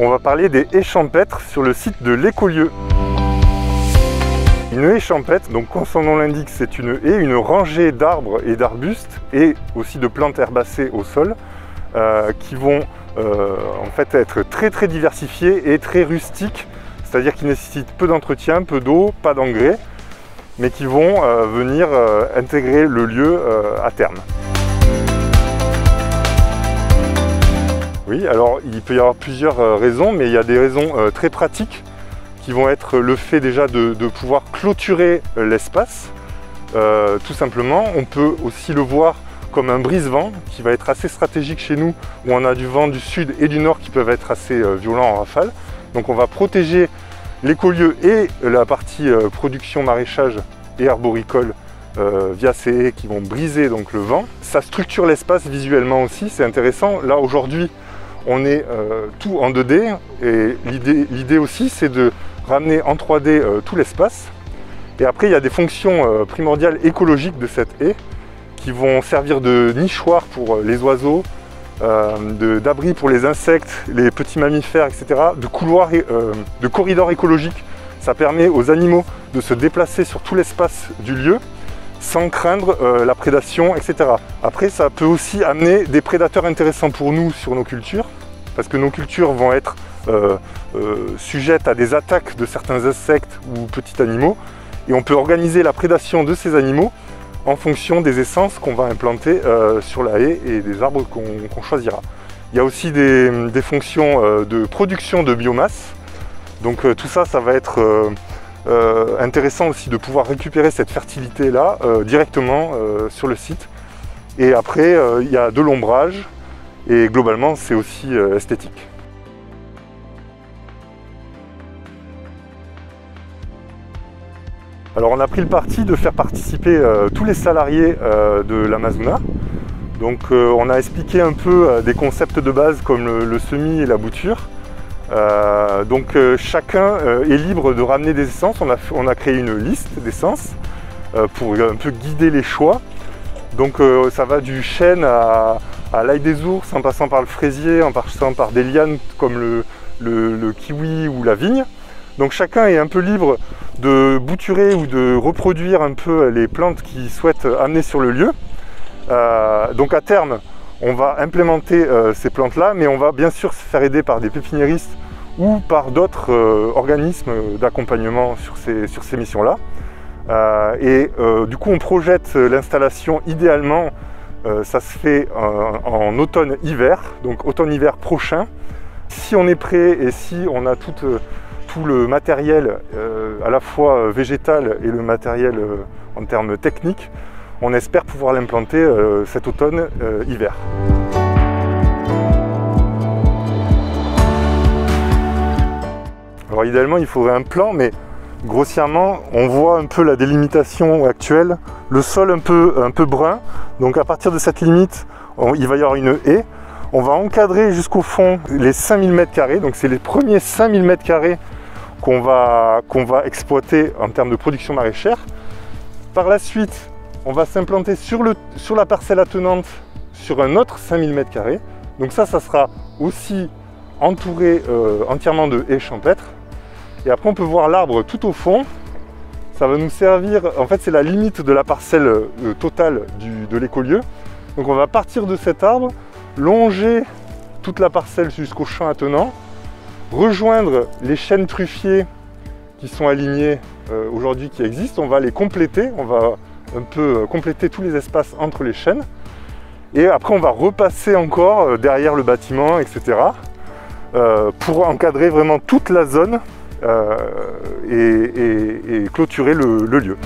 On va parler des haies champêtres sur le site de l'Écolieu. Une haie champêtre, donc comme son nom l'indique, c'est une haie, une rangée d'arbres et d'arbustes et aussi de plantes herbacées au sol qui vont en fait être très diversifiées et très rustiques, c'est-à-dire qui nécessitent peu d'entretien, peu d'eau, pas d'engrais, mais qui vont venir intégrer le lieu à terme. Oui, alors il peut y avoir plusieurs raisons, mais il y a des raisons très pratiques qui vont être le fait déjà de pouvoir clôturer l'espace. Tout simplement, on peut aussi le voir comme un brise-vent qui va être assez stratégique chez nous, où on a du vent du sud et du nord qui peuvent être assez violents en rafale. Donc on va protéger l'écolieu et la partie production maraîchage et arboricole via ces haies qui vont briser donc le vent. Ça structure l'espace visuellement aussi, c'est intéressant. Là aujourd'hui, on est tout en 2D et l'idée aussi c'est de ramener en 3D tout l'espace. Et après il y a des fonctions primordiales écologiques de cette haie qui vont servir de nichoir pour les oiseaux, d'abri pour les insectes, les petits mammifères, etc. De couloir, de corridor écologique. Ça permet aux animaux de se déplacer sur tout l'espace du lieu sans craindre la prédation, etc. Après, ça peut aussi amener des prédateurs intéressants pour nous sur nos cultures, parce que nos cultures vont être sujettes à des attaques de certains insectes ou petits animaux, et on peut organiser la prédation de ces animaux en fonction des essences qu'on va implanter sur la haie et des arbres qu'on choisira. Il y a aussi des fonctions de production de biomasse, donc tout ça, ça va être intéressant aussi de pouvoir récupérer cette fertilité là directement sur le site. Et après il y a de l'ombrage et globalement c'est aussi esthétique. Alors on a pris le parti de faire participer tous les salariés de l'Amazona. Donc on a expliqué un peu des concepts de base comme le semis et la bouture. Chacun est libre de ramener des essences. On a créé une liste d'essences pour un peu guider les choix. Donc ça va du chêne à l'ail des ours, en passant par le fraisier, en passant par des lianes comme le kiwi ou la vigne. Donc chacun est un peu libre de bouturer ou de reproduire un peu les plantes qu'il souhaite amener sur le lieu. Donc à terme, on va implémenter ces plantes-là, mais on va bien sûr se faire aider par des pépiniéristes ou par d'autres organismes d'accompagnement sur ces missions-là. Du coup, on projette l'installation idéalement, ça se fait en automne-hiver, donc automne-hiver prochain. Si on est prêt et si on a tout le matériel, à la fois végétal et le matériel en termes techniques, on espère pouvoir l'implanter cet automne-hiver. Alors idéalement il faudrait un plan, mais grossièrement on voit un peu la délimitation actuelle, le sol un peu brun, donc à partir de cette limite il va y avoir une haie. On va encadrer jusqu'au fond les 5000 m², donc c'est les premiers 5000 m² qu'on va exploiter en termes de production maraîchère. Par la suite, on va s'implanter sur la parcelle attenante sur un autre 5000 m². Donc ça sera aussi entouré entièrement de haies champêtres. Et après, on peut voir l'arbre tout au fond. Ça va nous servir, en fait, c'est la limite de la parcelle totale de l'écolieu. Donc on va partir de cet arbre, longer toute la parcelle jusqu'au champ attenant, rejoindre les chênes truffiers qui sont alignés aujourd'hui, qui existent. On va les compléter, on va un peu compléter tous les espaces entre les chênes. Et après, on va repasser encore derrière le bâtiment, etc. Pour encadrer vraiment toute la zone et clôturer le lieu.